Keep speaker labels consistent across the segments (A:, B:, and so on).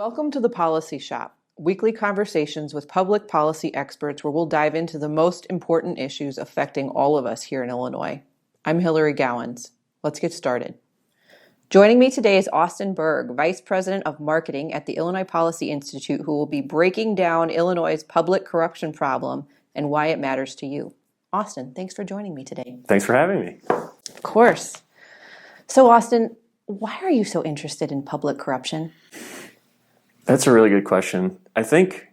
A: Welcome to the Policy Shop, weekly conversations with public policy experts where we'll dive into the most important issues affecting all of us here in Illinois. I'm Hilary Gowins. Let's get started. Joining me today is Austin Berg, Vice President of Marketing at the Illinois Policy Institute, who will be breaking down Illinois' public corruption problem and why it matters to you. Austin, thanks for joining me today.
B: Thanks for having me.
A: Of course. So, Austin, why are you so interested in public corruption?
B: That's a really good question. I think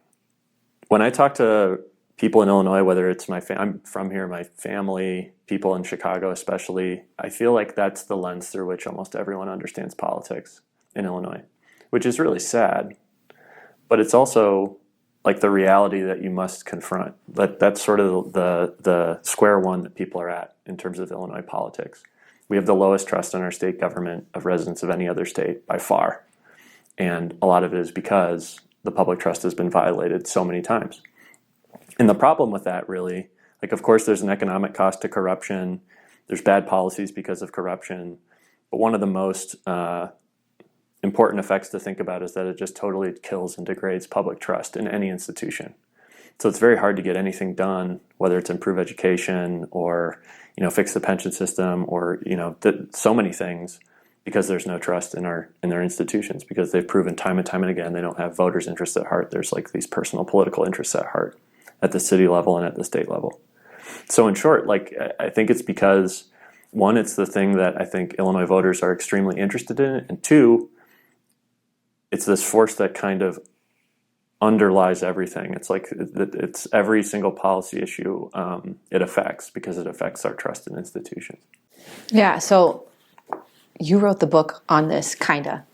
B: when I talk to people in Illinois, whether it's I'm from here, my family, people in Chicago especially, I feel like that's the lens through which almost everyone understands politics in Illinois, which is really sad. But it's also like the reality that you must confront. That's sort of the square one that people are at in terms of Illinois politics. We have the lowest trust in our state government of residents of any other state by far. And a lot of it is because the public trust has been violated so many times. And the problem with that really, of course, there's an economic cost to corruption. There's bad policies because of corruption. But one of the most important effects to think about is that it just totally kills and degrades public trust in any institution. So it's very hard to get anything done, whether it's improve education or, fix the pension system or, so many things, because there's no trust in their institutions, because they've proven time and time and again they don't have voters' interests at heart. There's these personal political interests at heart at the city level and at the state level. So in short, I think it's because, one, it's the thing that I think Illinois voters are extremely interested in, and two, it's this force that kind of underlies everything. It's every single policy issue it affects, because it affects our trust in institutions.
A: Yeah, so you wrote the book on this, kinda.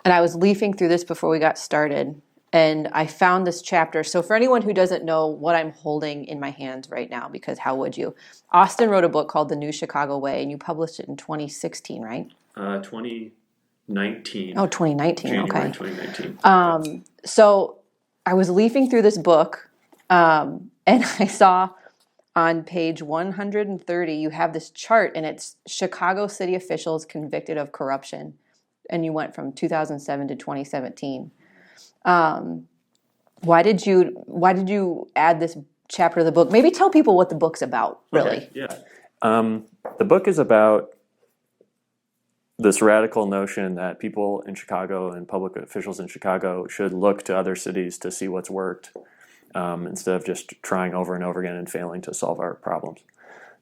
A: And I was leafing through this before we got started, and I found this chapter. So for anyone who doesn't know what I'm holding in my hands right now, because how would you? Austin wrote a book called The New Chicago Way, and you published it in 2016, right?
B: 2019.
A: Oh, 2019,
B: January
A: okay.
B: 2019.
A: So I was leafing through this book, and I saw on page 130, you have this chart, and it's Chicago city officials convicted of corruption. And you went from 2007 to 2017. Why did you add this chapter of the book? Maybe tell people what the book's about, really.
B: Okay, yeah. The book is about this radical notion that people in Chicago and public officials in Chicago should look to other cities to see what's worked, instead of just trying over and over again and failing to solve our problems.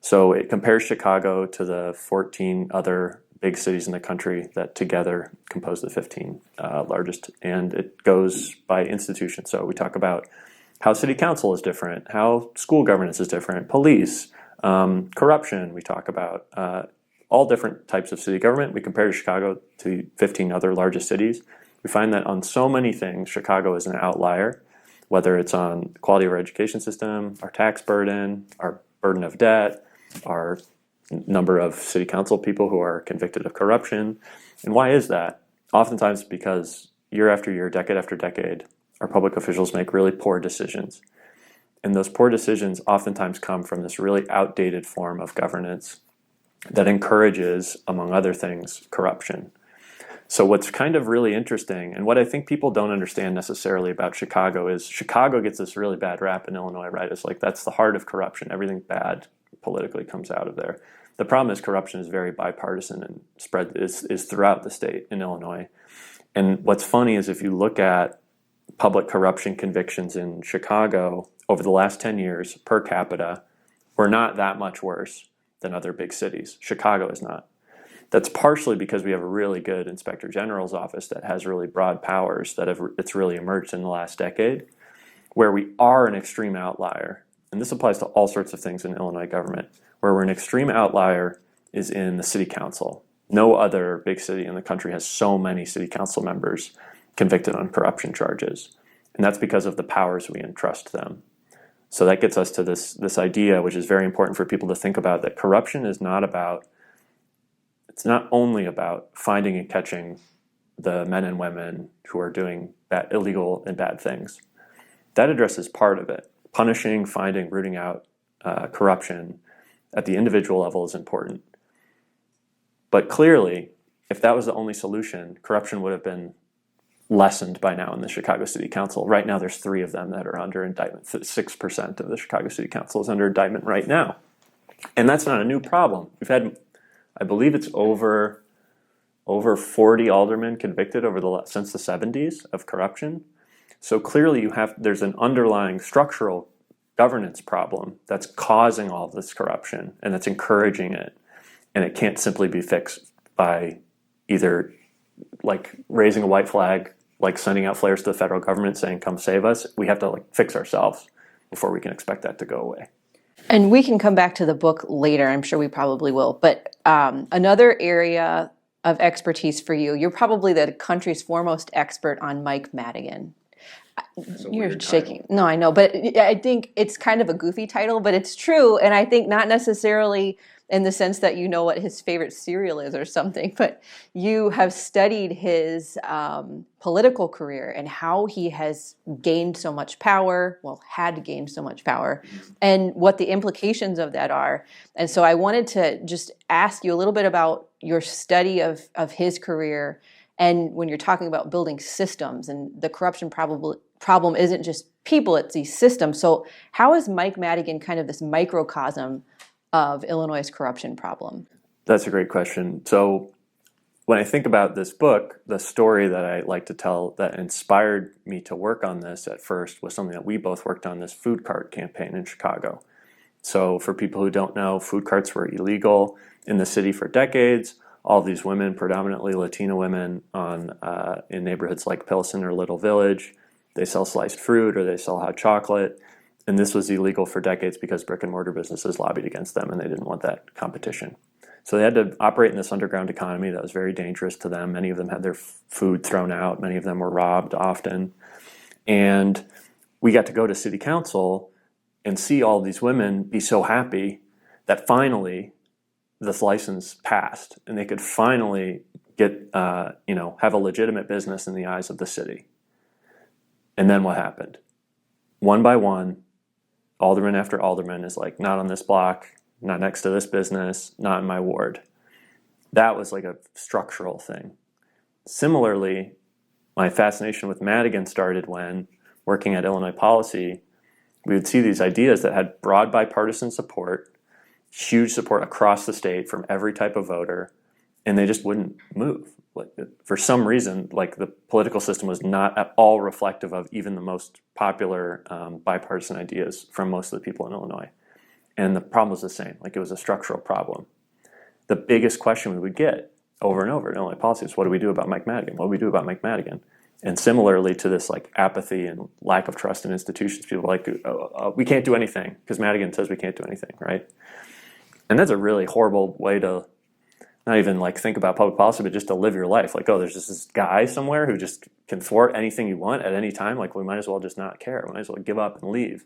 B: So it compares Chicago to the 14 other big cities in the country that together compose the 15 largest, and it goes by institution. So we talk about how city council is different, how school governance is different, police, corruption. We talk about all different types of city government. We compare Chicago to 15 other largest cities. We find that on so many things, Chicago is an outlier, whether it's on quality of our education system, our tax burden, our burden of debt, our number of city council people who are convicted of corruption. And why is that? Oftentimes because year after year, decade after decade, our public officials make really poor decisions. And those poor decisions oftentimes come from this really outdated form of governance that encourages, among other things, corruption. So what's kind of really interesting, and what I think people don't understand necessarily about Chicago, is Chicago gets this really bad rap in Illinois, right? It's that's the heart of corruption. Everything bad politically comes out of there. The problem is corruption is very bipartisan and is throughout the state in Illinois. And what's funny is if you look at public corruption convictions in Chicago over the last 10 years per capita, we're not that much worse than other big cities. Chicago is not. That's partially because we have a really good inspector general's office that has really broad powers it's really emerged in the last decade, where we are an extreme outlier. And this applies to all sorts of things in Illinois government. Where we're an extreme outlier is in the city council. No other big city in the country has so many city council members convicted on corruption charges. And that's because of the powers we entrust them. So that gets us to this idea, which is very important for people to think about, that corruption is it's not only about finding and catching the men and women who are doing illegal and bad things. That addresses part of it. Punishing, finding, rooting out corruption at the individual level is important. But clearly, if that was the only solution, corruption would have been lessened by now in the Chicago City Council. Right now, there's 3 of them that are under indictment. 6% of the Chicago City Council is under indictment right now. And that's not a new problem. We've had, I believe it's over 40 aldermen convicted since the 70s of corruption. So clearly there's an underlying structural governance problem that's causing all of this corruption and that's encouraging it. And it can't simply be fixed by either like raising a white flag, like sending out flares to the federal government saying, come save us. We have to like fix ourselves before we can expect that to go away.
A: And we can come back to the book later. I'm sure we probably will. But another area of expertise for you, you're probably the country's foremost expert on Mike Madigan. You're shaking. Title. No, I know. But I think it's kind of a goofy title, but it's true. And I think not necessarily in the sense that you know what his favorite cereal is or something, but you have studied his political career and how he has gained so much power, had gained so much power, and what the implications of that are. And so I wanted to just ask you a little bit about your study of his career, and when you're talking about building systems, and the corruption problem isn't just people, it's these systems. So how is Mike Madigan kind of this microcosm of Illinois' corruption problem?
B: That's a great question. So when I think about this book, the story that I like to tell that inspired me to work on this at first was something that we both worked on, this food cart campaign in Chicago. So for people who don't know, food carts were illegal in the city for decades. All of these women, predominantly Latina women, in neighborhoods like Pilsen or Little Village, they sell sliced fruit or they sell hot chocolate. And this was illegal for decades because brick and mortar businesses lobbied against them and they didn't want that competition. So they had to operate in this underground economy that was very dangerous to them. Many of them had their food thrown out. Many of them were robbed often. And we got to go to city council and see all these women be so happy that finally this license passed and they could finally get, have a legitimate business in the eyes of the city. And then what happened? One by one, alderman after alderman is like, not on this block, not next to this business, not in my ward. That was like a structural thing. Similarly, my fascination with Madigan started when, working at Illinois Policy, we would see these ideas that had broad bipartisan support, huge support across the state from every type of voter, and they just wouldn't move. Like, for some reason, like the political system was not at all reflective of even the most popular bipartisan ideas from most of the people in Illinois. And the problem was the same. Like, it was a structural problem. The biggest question we would get over and over in Illinois policy is, what do we do about Mike Madigan? What do we do about Mike Madigan? And similarly to this like apathy and lack of trust in institutions, people are like, we can't do anything because Madigan says we can't do anything, right? And that's a really horrible way to not even like think about public policy, but just to live your life. Like, oh, there's just this guy somewhere who just can thwart anything you want at any time. Like, we might as well just not care. We might as well give up and leave.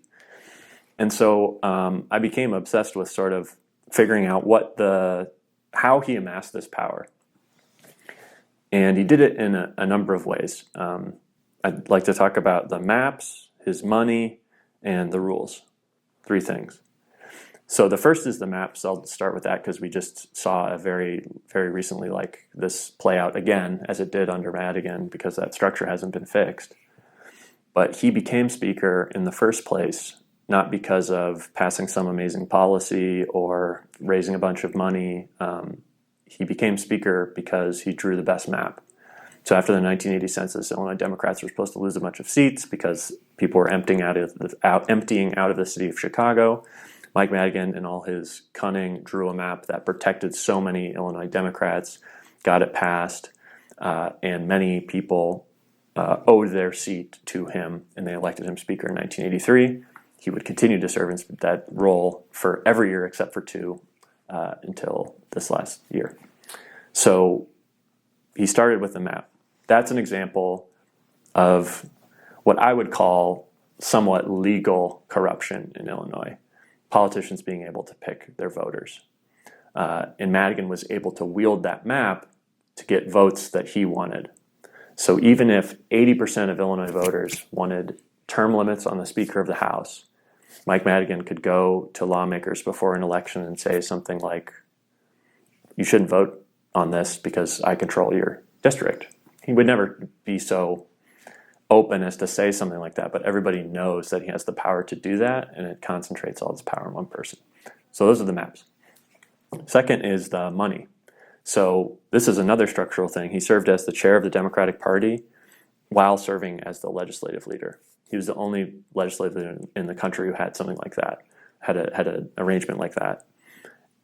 B: And so I became obsessed with sort of figuring out how he amassed this power. And he did it in a number of ways. I'd like to talk about the maps, his money, and the rules. 3 things. So the first is the maps. I'll start with that because we just saw a very, very recently like this play out again, as it did under Madigan, because that structure hasn't been fixed. But he became speaker in the first place, not because of passing some amazing policy or raising a bunch of money. He became speaker because he drew the best map. So after the 1980 census, Illinois Democrats were supposed to lose a bunch of seats because people were emptying out of the city of Chicago. Mike Madigan, in all his cunning, drew a map that protected so many Illinois Democrats, got it passed, and many people owed their seat to him, and they elected him speaker in 1983. He would continue to serve in that role for every year except for 2 until this last year. So he started with the map. That's an example of what I would call somewhat legal corruption in Illinois. Politicians being able to pick their voters. And Madigan was able to wield that map to get votes that he wanted. So even if 80% of Illinois voters wanted term limits on the Speaker of the House, Mike Madigan could go to lawmakers before an election and say something like, you shouldn't vote on this because I control your district. He would never be so open as to say something like that, but everybody knows that he has the power to do that, and it concentrates all this power in one person. So those are the maps. Second is the money. So this is another structural thing. He served as the chair of the Democratic Party while serving as the legislative leader. He was the only legislative leader in the country who had something like that, had an arrangement like that.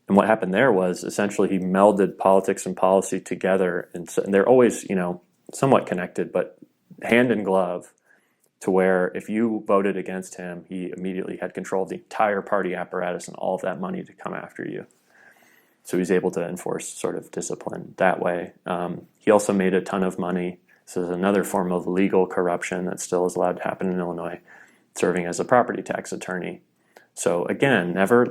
B: And what happened there was essentially he melded politics and policy together, and they're always, somewhat connected, but hand in glove, to where if you voted against him, he immediately had control of the entire party apparatus and all of that money to come after you. So he's able to enforce sort of discipline that way. He also made a ton of money. This is another form of legal corruption that still is allowed to happen in Illinois, serving as a property tax attorney. So again, never,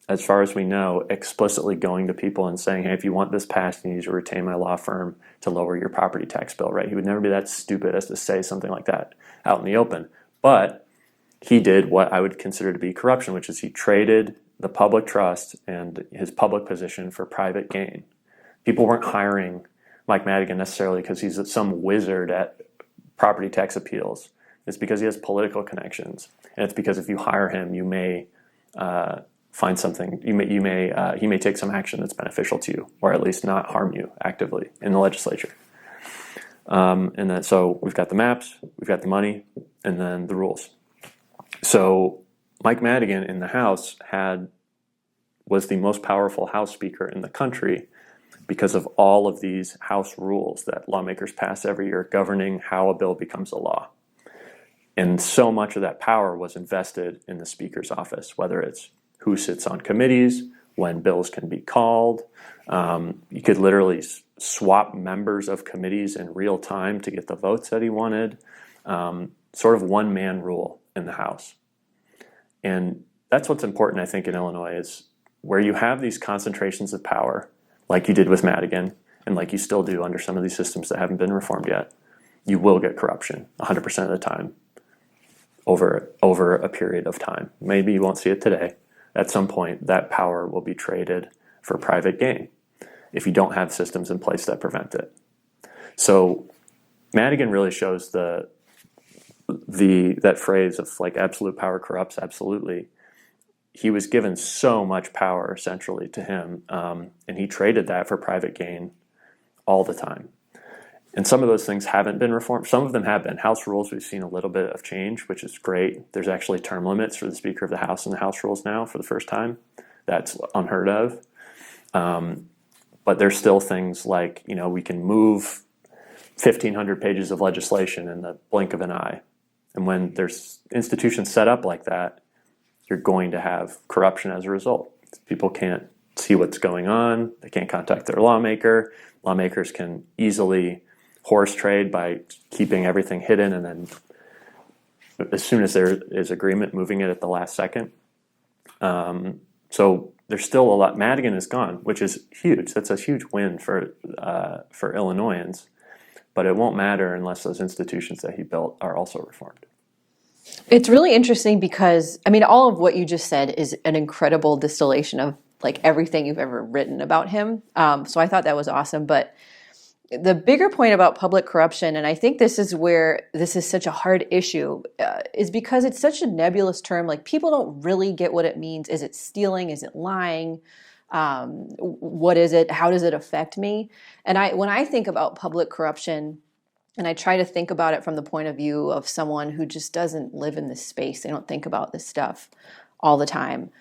B: as far as we know, explicitly going to people and saying, hey, if you want this passed, you need to retain my law firm to lower your property tax bill, right? He would never be that stupid as to say something like that out in the open. But he did what I would consider to be corruption, which is he traded the public trust and his public position for private gain. People weren't hiring Mike Madigan necessarily because he's some wizard at property tax appeals. It's because he has political connections, and it's because if you hire him, you may find something. He may take some action that's beneficial to you, or at least not harm you actively in the legislature. And then so we've got the maps, we've got the money, and then the rules. So Mike Madigan in the House was the most powerful House Speaker in the country because of all of these House rules that lawmakers pass every year governing how a bill becomes a law. And so much of that power was invested in the Speaker's office, whether it's who sits on committees, when bills can be called. You could literally swap members of committees in real time to get the votes that he wanted. Sort of one-man rule in the House. And that's what's important, I think, in Illinois, is where you have these concentrations of power, like you did with Madigan, and like you still do under some of these systems that haven't been reformed yet, you will get corruption 100% of the time over a period of time. Maybe you won't see it today. At some point, that power will be traded for private gain if you don't have systems in place that prevent it. So Madigan really shows that phrase of absolute power corrupts absolutely. He was given so much power centrally to him, and he traded that for private gain all the time. And some of those things haven't been reformed. Some of them have been. House rules, we've seen a little bit of change, which is great. There's actually term limits for the Speaker of the House in the House rules now for the first time. That's unheard of. But there's still things like, we can move 1,500 pages of legislation in the blink of an eye. And when there's institutions set up like that, you're going to have corruption as a result. People can't see what's going on. They can't contact their lawmaker. Lawmakers can easily horse trade by keeping everything hidden, and then as soon as there is agreement, moving it at the last second. So there's still a lot. Madigan is gone, which is huge. That's a huge win for Illinoisans, but it won't matter unless those institutions that he built are also reformed.
A: It's really interesting because, all of what you just said is an incredible distillation of everything you've ever written about him. So I thought that was awesome. But the bigger point about public corruption, and I think this is where this is such a hard issue, is because it's such a nebulous term. People don't really get what it means. Is it stealing? Is it lying? What is it? How does it affect me? And when I think about public corruption, and I try to think about it from the point of view of someone who just doesn't live in this space. They don't think about this stuff all the time.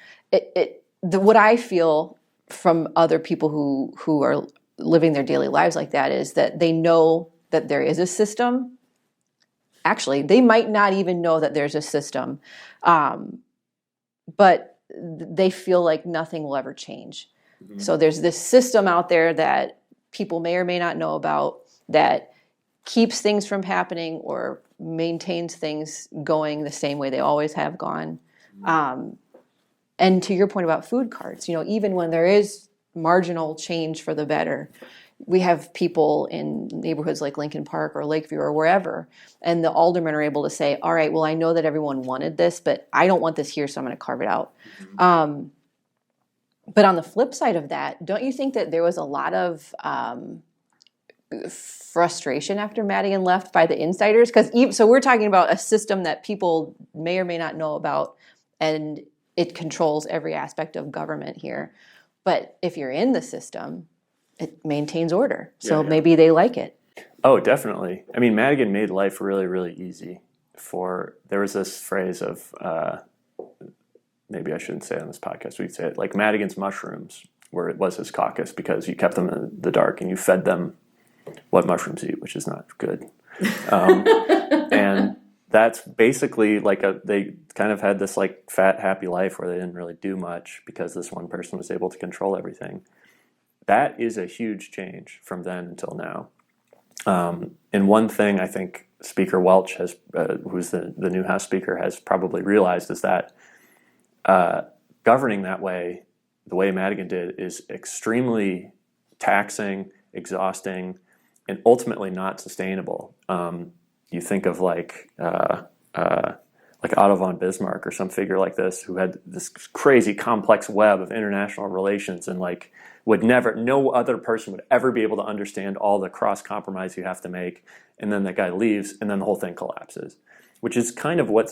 A: What I feel from other people who are living their daily lives like that is that they know that there is a system. Actually, they might not even know that there's a system, but they feel like nothing will ever change. Mm-hmm. So there's this system out there that people may or may not know about that keeps things from happening or maintains things going the same way they always have gone. And to your point about food carts, even when there is marginal change for the better, we have people in neighborhoods like Lincoln Park or Lakeview or wherever, and the aldermen are able to say, all right, well, I know that everyone wanted this, but I don't want this here, so I'm going to carve it out. Mm-hmm. But on the flip side of that, don't you think that there was a lot of frustration after Madigan left by the insiders? So we're talking about a system that people may or may not know about, and it controls every aspect of government here. But if you're in the system, it maintains order. So maybe they like it.
B: Oh, definitely. I mean, Madigan made life really, really easy. There was this phrase of, maybe I shouldn't say it on this podcast, we'd say it like Madigan's mushrooms, where it was his caucus, because you kept them in the dark and you fed them what mushrooms eat, which is not good. And that's basically they kind of had this like fat, happy life where they didn't really do much because this one person was able to control everything. That is a huge change from then until now. And one thing I think Speaker Welch has, who's the new House Speaker, has probably realized is that governing that way, the way Madigan did, is extremely taxing, exhausting, and ultimately not sustainable. You think of like Otto von Bismarck or some figure like this, who had this crazy complex web of international relations and no other person would ever be able to understand all the cross compromise you have to make. And then that guy leaves and then the whole thing collapses, which is kind of what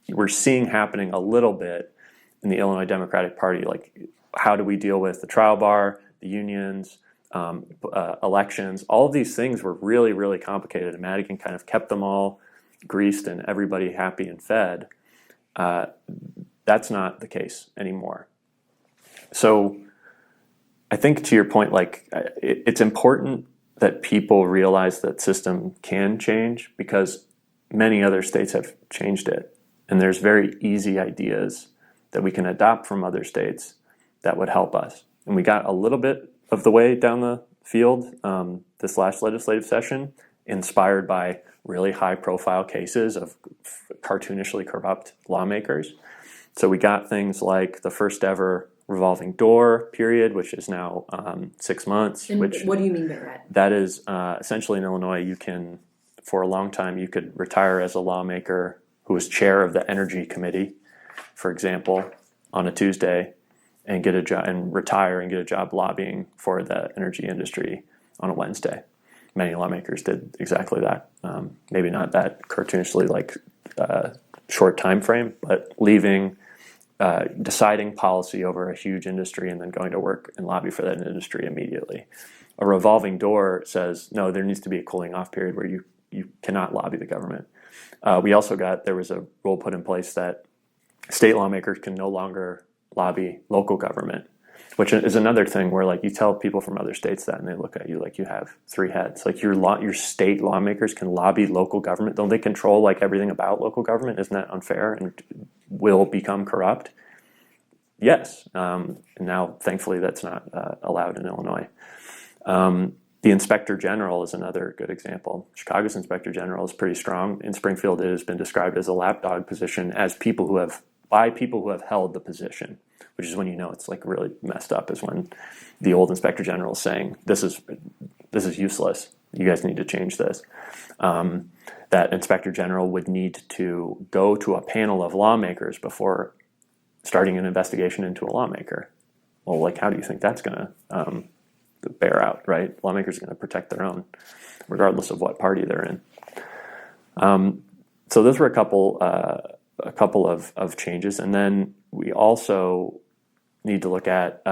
B: we're seeing happening a little bit in the Illinois Democratic Party. Like, how do we deal with the trial bar, the unions, elections? All of these things were really, really complicated, and Madigan kind of kept them all greased and everybody happy and fed. That's not the case anymore. So I think, to your point, it's important that people realize that system can change, because many other states have changed it. And there's very easy ideas that we can adopt from other states that would help us. And we got a little bit of the way down the field this last legislative session, inspired by really high-profile cases of cartoonishly corrupt lawmakers. So we got things like the first ever revolving door period, which is now 6 months.
C: And what do you mean by that?
B: That is essentially in Illinois, for a long time, you could retire as a lawmaker who was chair of the Energy Committee, for example, on a Tuesday, and get a job and retire and get a job lobbying for the energy industry on a Wednesday. Many lawmakers did exactly that. Maybe not that cartoonishly short time frame, but leaving, deciding policy over a huge industry and then going to work and lobby for that industry immediately. A revolving door says, no, there needs to be a cooling off period where you cannot lobby the government. There was a rule put in place that state lawmakers can no longer lobby local government, which is another thing where you tell people from other states that and they look at you like you have three heads. Like your state lawmakers can lobby local government. Don't they control everything about local government? Isn't that unfair and will become corrupt? Yes. And now, thankfully, that's not allowed in Illinois. The Inspector General is another good example. Chicago's Inspector General is pretty strong. In Springfield, it has been described as a lapdog position by people who have held the position, which is when it's really messed up, is when the old Inspector General is saying, this is useless. You guys need to change this. That Inspector General would need to go to a panel of lawmakers before starting an investigation into a lawmaker. Well, how do you think that's going to bear out, right? Lawmakers are going to protect their own, regardless of what party they're in. So those were a couple of changes. And then we also need to look at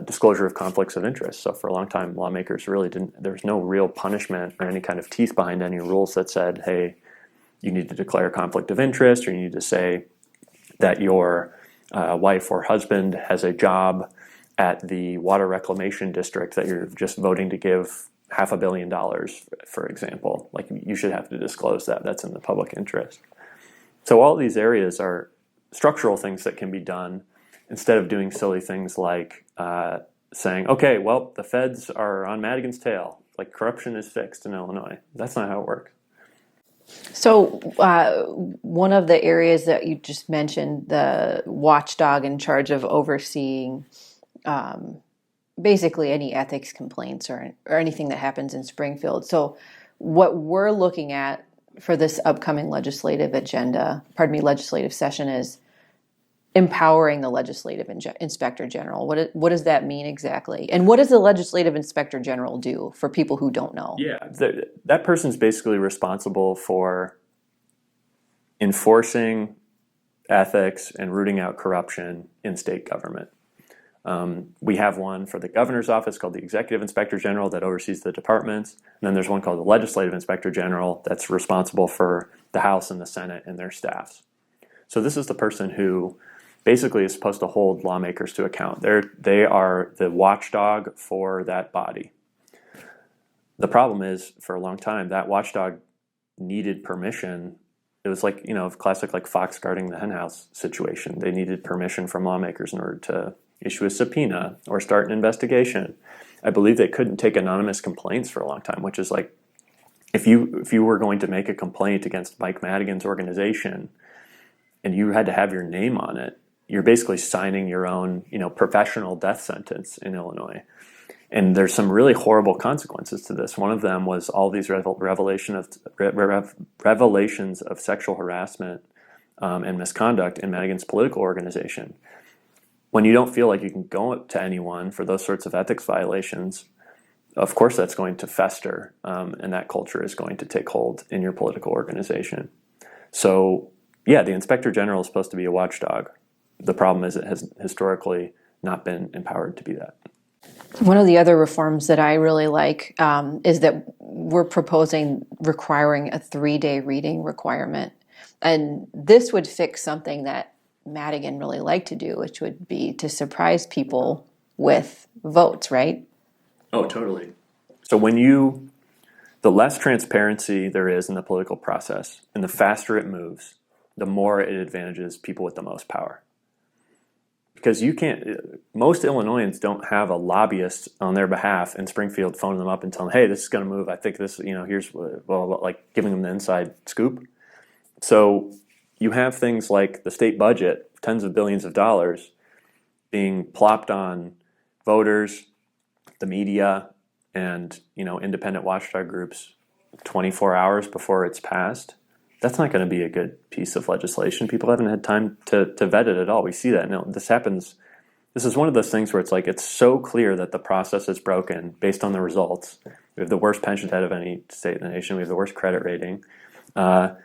B: disclosure of conflicts of interest. So for a long time, lawmakers there was no real punishment or any kind of teeth behind any rules that said, hey, you need to declare a conflict of interest, or you need to say that your wife or husband has a job at the water reclamation district that you're just voting to give $500 million, for example. You should have to disclose that. That's in the public interest. So all these areas are structural things that can be done instead of doing silly things like saying, okay, well, the feds are on Madigan's tail. Corruption is fixed in Illinois. That's not how it works.
A: So one of the areas that you just mentioned, the watchdog in charge of overseeing basically any ethics complaints or anything that happens in Springfield. So what we're looking at for this upcoming legislative session is empowering the legislative inspector general? What does that mean exactly? And what does the legislative inspector general do for people who don't know?
B: Yeah, that person's basically responsible for enforcing ethics and rooting out corruption in state government. We have one for the governor's office called the Executive Inspector General that oversees the departments. And then there's one called the Legislative Inspector General that's responsible for the House and the Senate and their staffs. So this is the person who basically is supposed to hold lawmakers to account. They are the watchdog for that body. The problem is, for a long time, that watchdog needed permission. It was like, classic like fox guarding the henhouse situation. They needed permission from lawmakers in order to issue a subpoena or start an investigation. I believe they couldn't take anonymous complaints for a long time, which is like, if you were going to make a complaint against Mike Madigan's organization and you had to have your name on it, you're basically signing your own, professional death sentence in Illinois. And there's some really horrible consequences to this. One of them was all these revelations of sexual harassment and misconduct in Madigan's political organization. When you don't feel like you can go to anyone for those sorts of ethics violations, of course that's going to fester, and that culture is going to take hold in your political organization. So, yeah, the Inspector General is supposed to be a watchdog. The problem is it has historically not been empowered to be that.
A: One of the other reforms that I really like is that we're proposing requiring a 3-day reading requirement. And this would fix something that Madigan really liked to do, which would be to surprise people with votes, right?
B: Oh, totally. So the less transparency there is in the political process and the faster it moves, the more it advantages people with the most power. Because most Illinoisans don't have a lobbyist on their behalf in Springfield phoning them up and telling them, hey, this is going to move. I think this, here's, like giving them the inside scoop. So you have things like the state budget, tens of billions of dollars being plopped on voters, the media, and, independent watchdog groups 24 hours before it's passed. That's not going to be a good piece of legislation. People haven't had time to vet it at all. We see that now. This happens. This is one of those things where it's like it's so clear that the process is broken based on the results. We have the worst pension debt of any state in the nation. We have the worst credit rating, and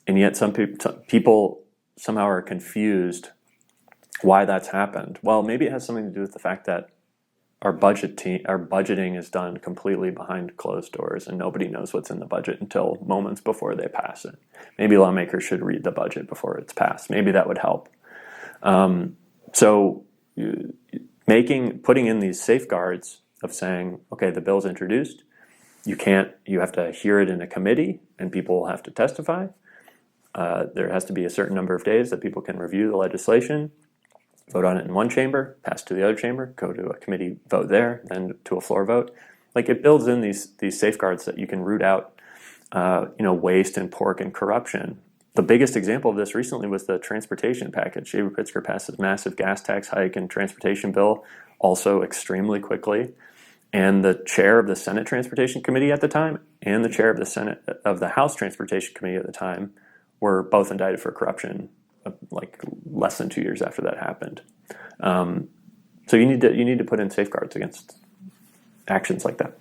B: yet some people somehow are confused why that's happened. Well, maybe it has something to do with the fact that our budgeting is done completely behind closed doors, and nobody knows what's in the budget until moments before they pass it. Maybe lawmakers should read the budget before it's passed. Maybe that would help. So, putting in these safeguards of saying, okay, the bill's introduced, you have to hear it in a committee, and people will have to testify. There has to be a certain number of days that people can review the legislation, vote on it in one chamber, pass to the other chamber, go to a committee vote there, then to a floor vote. Like, it builds in these safeguards that you can root out, waste and pork and corruption. The biggest example of this recently was the transportation package. Pritzker passed this massive gas tax hike and transportation bill, also extremely quickly. And the chair of the Senate Transportation Committee at the time and the chair of the House Transportation Committee at the time were both indicted for corruption like less than 2 years after that happened. So you need to put in safeguards against actions like that.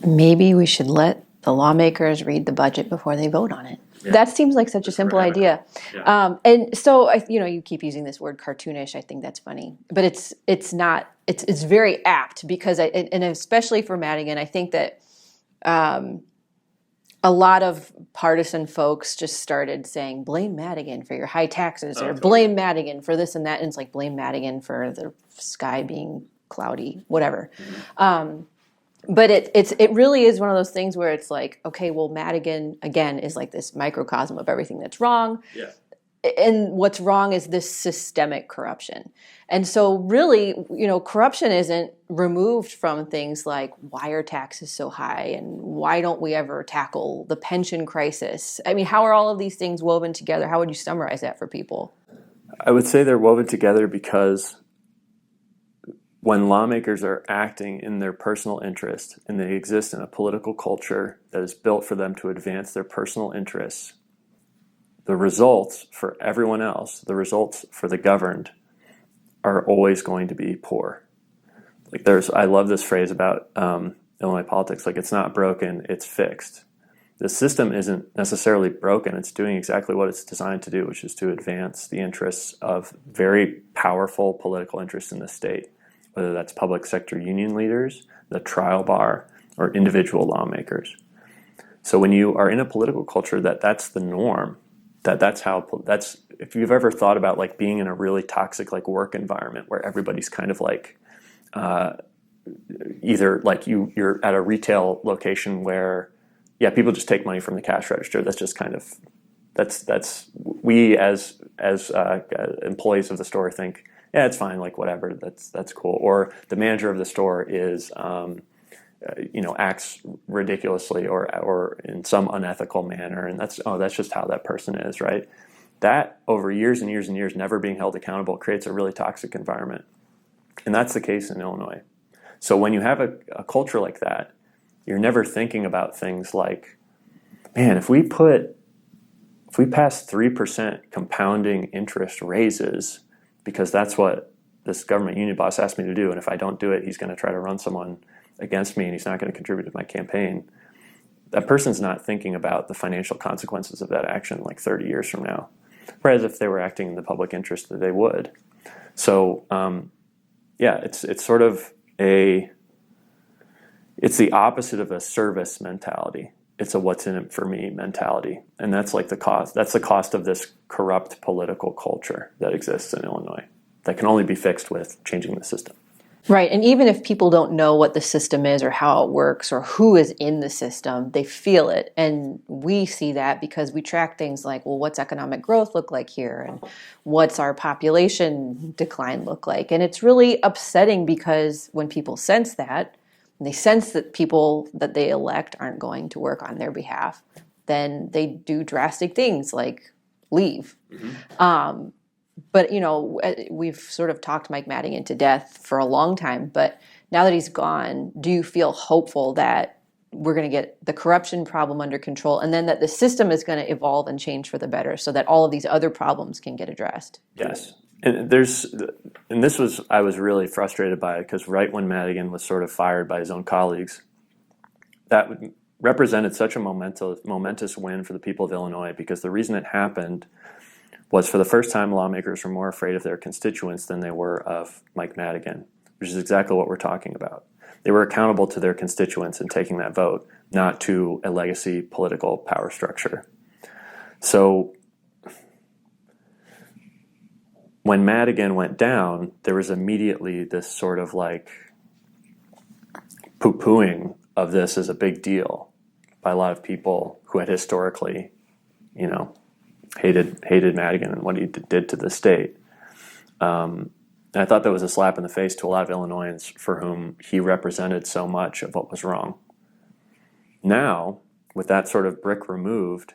A: Maybe we should let the lawmakers read the budget before they vote on it. Yeah. That seems like such a simple idea. Yeah. And so, you keep using this word cartoonish. I think that's funny, but it's not. It's very apt because, and especially for Madigan, I think that a lot of partisan folks just started saying, blame Madigan for your high taxes, or blame Madigan for this and that. And it's like, blame Madigan for the sky being cloudy, whatever. Mm-hmm. But it really is one of those things where it's like, okay, well, Madigan, again, is like this microcosm of everything that's wrong. Yeah. And what's wrong is this systemic corruption. And so really, corruption isn't removed from things like, why are taxes so high and why don't we ever tackle the pension crisis? I mean, how are all of these things woven together? How would you summarize that for people?
B: I would say they're woven together because when lawmakers are acting in their personal interest and they exist in a political culture that is built for them to advance their personal interests, the results for everyone else, the results for the governed, are always going to be poor. Like I love this phrase about Illinois politics, like it's not broken, it's fixed. The system isn't necessarily broken, it's doing exactly what it's designed to do, which is to advance the interests of very powerful political interests in the state, whether that's public sector union leaders, the trial bar, or individual lawmakers. So when you are in a political culture that's the norm, that's if you've ever thought about like being in a really toxic like work environment where everybody's kind of like either like you're at a retail location where people just take money from the cash register. That's just kind of that's we as employees of the store think it's fine, like whatever, that's cool. Or the manager of the store is acts ridiculously or in some unethical manner, and that's just how that person is, right? That over years and years and years never being held accountable creates a really toxic environment. And that's the case in Illinois. So when you have a culture like that, you're never thinking about things like, man, if we pass 3% compounding interest raises, because that's what this government union boss asked me to do, and if I don't do it, he's going to try to run someone against me and he's not going to contribute to my campaign. That person's not thinking about the financial consequences of that action like 30 years from now. Whereas if they were acting in the public interest, that they would. So, it's sort of it's the opposite of a service mentality. It's a what's in it for me mentality. And that's like the cost. That's the cost of this corrupt political culture that exists in Illinois that can only be fixed with changing the system.
A: Right. And even if people don't know what the system is or how it works or who is in the system, they feel it. And we see that because we track things like, well, what's economic growth look like here? And what's our population decline look like? And it's really upsetting because when people sense that, and they sense that people that they elect aren't going to work on their behalf, then they do drastic things like leave. Mm-hmm. But, we've sort of talked Mike Madigan to death for a long time. But now that he's gone, do you feel hopeful that we're going to get the corruption problem under control and then that the system is going to evolve and change for the better so that all of these other problems can get addressed?
B: Yes. And I was really frustrated by it because right when Madigan was sort of fired by his own colleagues, that represented such a momentous win for the people of Illinois because the reason it happened was for the first time lawmakers were more afraid of their constituents than they were of Mike Madigan, which is exactly what we're talking about. They were accountable to their constituents in taking that vote, not to a legacy political power structure. So when Madigan went down, there was immediately this sort of like poo-pooing of this as a big deal by a lot of people who had historically, hated Madigan and what he did to the state. And I thought that was a slap in the face to a lot of Illinoisans for whom he represented so much of what was wrong. Now, with that sort of brick removed,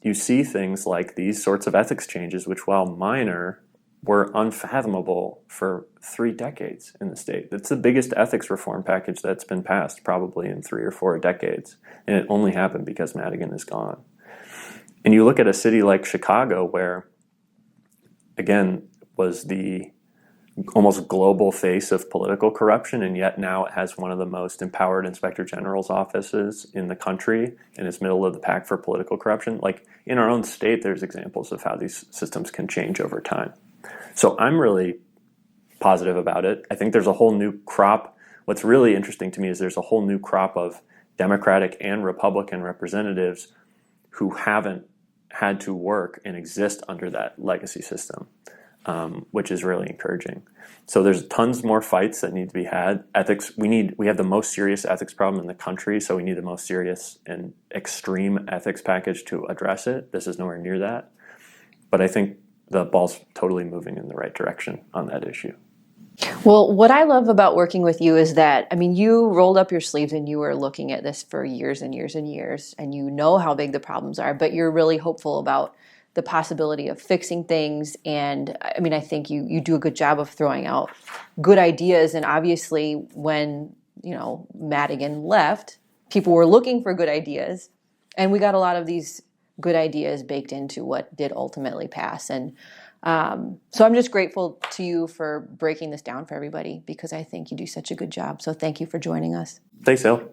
B: you see things like these sorts of ethics changes, which while minor, were unfathomable for 3 decades in the state. It's the biggest ethics reform package that's been passed probably in 3 or 4 decades. And it only happened because Madigan is gone. And you look at a city like Chicago, where, again, was the almost global face of political corruption, and yet now it has one of the most empowered inspector general's offices in the country and is middle of the pack for political corruption. Like in our own state, there's examples of how these systems can change over time. So I'm really positive about it. I think there's a whole new crop. What's really interesting to me is there's a whole new crop of Democratic and Republican representatives who haven't had to work and exist under that legacy system, which is really encouraging. So there's tons more fights that need to be had. Ethics, we have the most serious ethics problem in the country, so we need the most serious and extreme ethics package to address it. This is nowhere near that. But I think the ball's totally moving in the right direction on that issue.
A: Well, what I love about working with you is that, you rolled up your sleeves and you were looking at this for years and years and years, and you know how big the problems are, but you're really hopeful about the possibility of fixing things. And I think you do a good job of throwing out good ideas. And obviously when, Madigan left, people were looking for good ideas, and we got a lot of these good ideas baked into what did ultimately pass. And so I'm just grateful to you for breaking this down for everybody, because I think you do such a good job. So thank you for joining us.
B: Thanks, Hill.